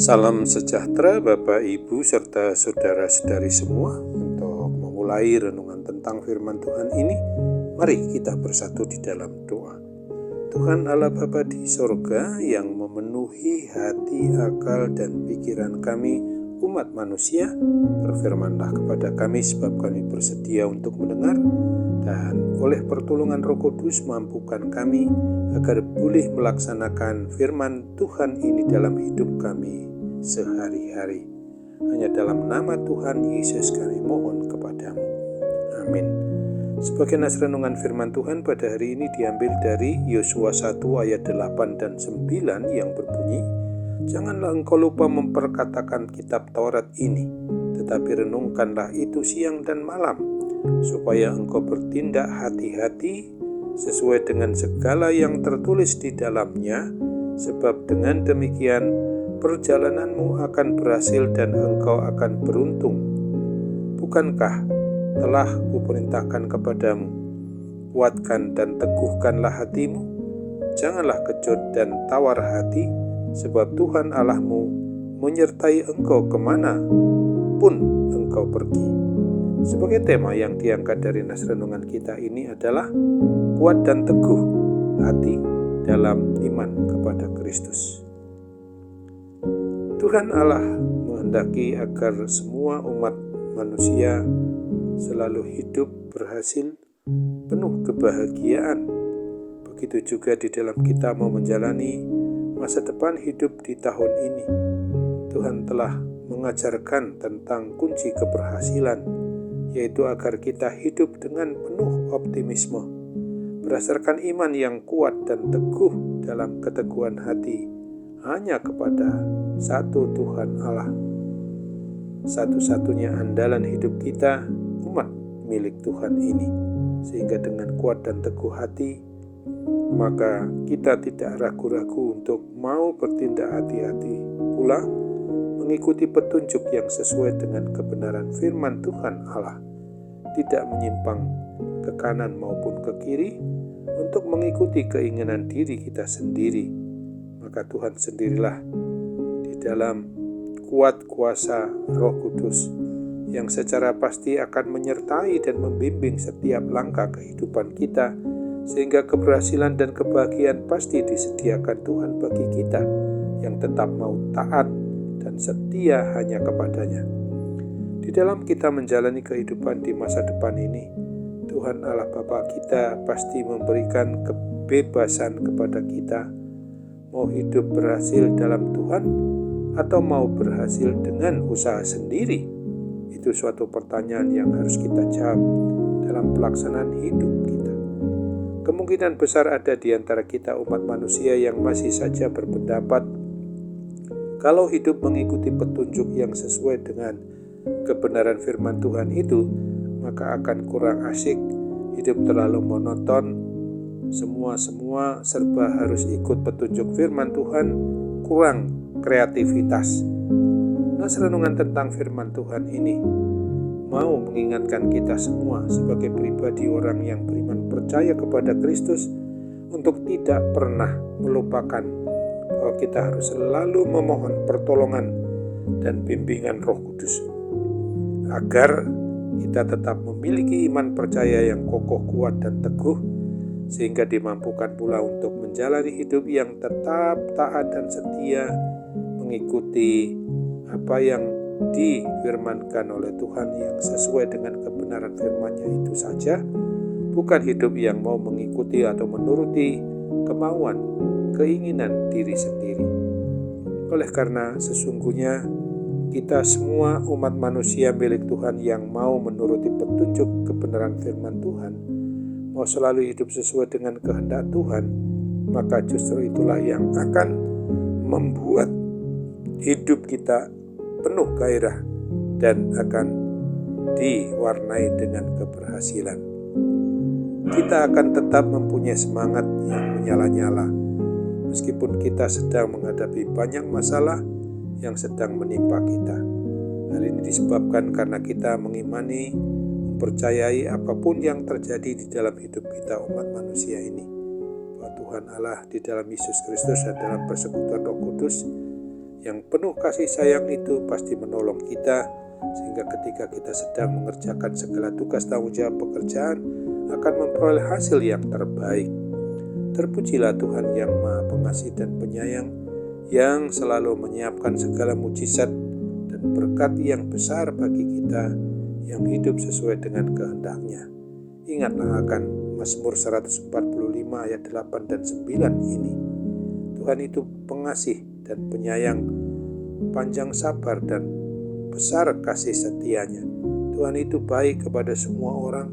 Salam sejahtera Bapak, Ibu, serta saudara-saudari semua. Untuk memulai renungan tentang firman Tuhan ini, mari kita bersatu di dalam doa. Tuhan Allah Bapa di sorga yang memenuhi hati, akal, dan pikiran kami, umat manusia, berfirmanlah kepada kami sebab kami bersedia untuk mendengar, dan oleh pertolongan Roh Kudus mampukan kami agar boleh melaksanakan firman Tuhan ini dalam hidup kami sehari-hari. Hanya dalam nama Tuhan Yesus kami mohon kepadamu. Amin. Sebagai nas renungan firman Tuhan pada hari ini diambil dari Yosua 1 ayat 8 dan 9 yang berbunyi, "Janganlah engkau lupa memperkatakan kitab Taurat ini, tetapi renungkanlah itu siang dan malam, supaya engkau bertindak hati-hati sesuai dengan segala yang tertulis di dalamnya, sebab dengan demikian perjalananmu akan berhasil dan engkau akan beruntung. Bukankah telah kuperintahkan kepadamu, kuatkan dan teguhkanlah hatimu, janganlah kecut dan tawar hati, sebab Tuhan Allahmu menyertai engkau kemana pun engkau pergi." Sebagai tema yang diangkat dari nas renungan kita ini adalah kuat dan teguh hati dalam iman kepada Kristus. Tuhan Allah menghendaki agar semua umat manusia selalu hidup berhasil, penuh kebahagiaan. Begitu juga di dalam kita mau menjalani masa depan hidup di tahun ini. Tuhan telah mengajarkan tentang kunci keberhasilan, yaitu agar kita hidup dengan penuh optimisme, berdasarkan iman yang kuat dan teguh dalam keteguhan hati hanya kepada satu Tuhan Allah, satu-satunya andalan hidup kita, umat milik Tuhan ini. Sehingga dengan kuat dan teguh hati, maka kita tidak ragu-ragu untuk mau bertindak hati-hati pula mengikuti petunjuk yang sesuai dengan kebenaran firman Tuhan Allah, tidak menyimpang ke kanan maupun ke kiri untuk mengikuti keinginan diri kita sendiri. Maka Tuhan sendirilah di dalam kuat kuasa Roh Kudus yang secara pasti akan menyertai dan membimbing setiap langkah kehidupan kita, sehingga keberhasilan dan kebahagiaan pasti disediakan Tuhan bagi kita yang tetap mau taat dan setia hanya kepadanya. Di dalam kita menjalani kehidupan di masa depan ini, Tuhan Allah Bapa kita pasti memberikan kebebasan kepada kita, mau hidup berhasil dalam Tuhan atau mau berhasil dengan usaha sendiri. Itu suatu pertanyaan yang harus kita jawab dalam pelaksanaan hidup kita. Kemungkinan besar ada di antara kita umat manusia yang masih saja berpendapat kalau hidup mengikuti petunjuk yang sesuai dengan kebenaran firman Tuhan itu, maka akan kurang asik, hidup terlalu monoton, semua serba harus ikut petunjuk firman Tuhan, kurang kreativitas. Nas renungan tentang firman Tuhan ini mau mengingatkan kita semua sebagai pribadi orang yang beriman percaya kepada Kristus untuk tidak pernah melupakan bahwa kita harus selalu memohon pertolongan dan bimbingan Roh Kudus agar kita tetap memiliki iman percaya yang kokoh, kuat, dan teguh, sehingga dimampukan pula untuk menjalani hidup yang tetap taat dan setia, mengikuti apa yang difirmankan oleh Tuhan yang sesuai dengan kebenaran firman-Nya itu saja, bukan hidup yang mau mengikuti atau menuruti kemauan, keinginan diri sendiri. Oleh karena sesungguhnya kita semua umat manusia milik Tuhan yang mau menuruti petunjuk kebenaran firman Tuhan, mau selalu hidup sesuai dengan kehendak Tuhan, maka justru itulah yang akan membuat hidup kita penuh gairah dan akan diwarnai dengan keberhasilan. Kita akan tetap mempunyai semangat yang menyala-nyala, meskipun kita sedang menghadapi banyak masalah yang sedang menimpa kita. Hal ini disebabkan karena kita mengimani, mempercayai apapun yang terjadi di dalam hidup kita umat manusia ini, bahwa Tuhan Allah di dalam Yesus Kristus dan dalam persekutuan Roh Kudus yang penuh kasih sayang itu pasti menolong kita, sehingga ketika kita sedang mengerjakan segala tugas tanggung jawab pekerjaan akan memperoleh hasil yang terbaik. Terpujilah Tuhan yang Maha Pengasih dan Penyayang, yang selalu menyiapkan segala mujizat dan berkat yang besar bagi kita yang hidup sesuai dengan kehendak-Nya. Ingatlah akan Mazmur 145 ayat 8 dan 9 ini. Tuhan itu pengasih dan penyayang, panjang sabar dan besar kasih setianya. Tuhan itu baik kepada semua orang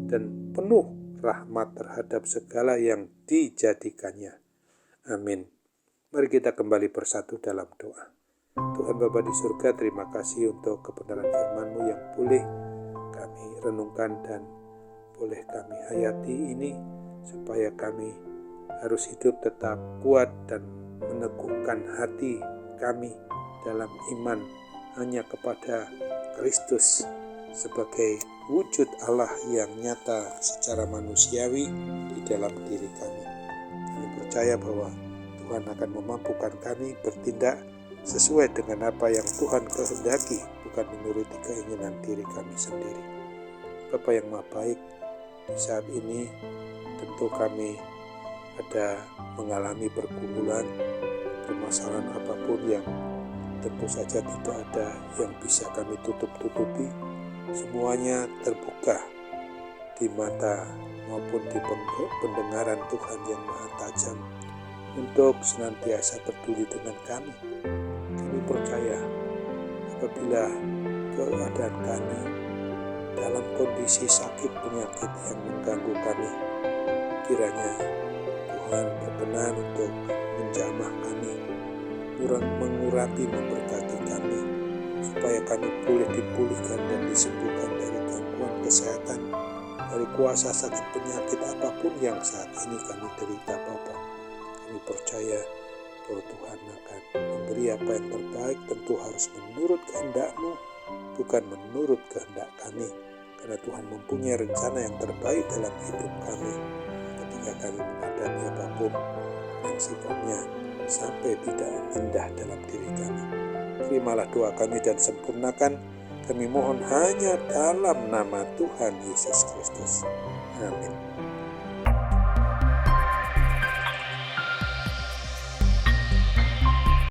dan penuh rahmat terhadap segala yang dijadikannya. Amin. Mari kita kembali bersatu dalam doa. Tuhan Bapa di surga, terima kasih untuk kebenaran firman-Mu yang boleh kami renungkan dan boleh kami hayati ini, supaya kami harus hidup tetap kuat dan meneguhkan hati kami dalam iman hanya kepada Kristus sebagai wujud Allah yang nyata secara manusiawi di dalam diri kami. Kami percaya bahwa Tuhan akan memampukan kami bertindak sesuai dengan apa yang Tuhan kehendaki, bukan menuruti keinginan diri kami sendiri. Bapa yang Maha Baik, di saat ini tentu kami ada mengalami pergumulan, permasalahan apapun yang tentu saja tidak ada yang bisa kami tutup-tutupi. Semuanya terbuka di mata maupun di pendengaran Tuhan yang Maha Tajam untuk senantiasa peduli dengan kami. Kami percaya apabila keadaan kami dalam kondisi sakit penyakit yang mengganggu kami, kiranya Tuhan berkenan untuk menjamah kami, mengurapi, memberkati kami, supaya kami boleh dipulihkan dan disembuhkan dari gangguan kesehatan, dari kuasa sakit penyakit apapun yang saat ini kami derita, Bapa. Kami percaya bahwa Tuhan akan memberi apa yang terbaik, tentu harus menurut kehendak-Mu, bukan menurut kehendak kami, karena Tuhan mempunyai rencana yang terbaik dalam hidup kami ketika kami menghadapi apapun yang sifatnya sampai tidak indah dalam diri kami. Terimalah doa kami dan sempurnakan, kami mohon hanya dalam nama Tuhan Yesus Kristus. Amin.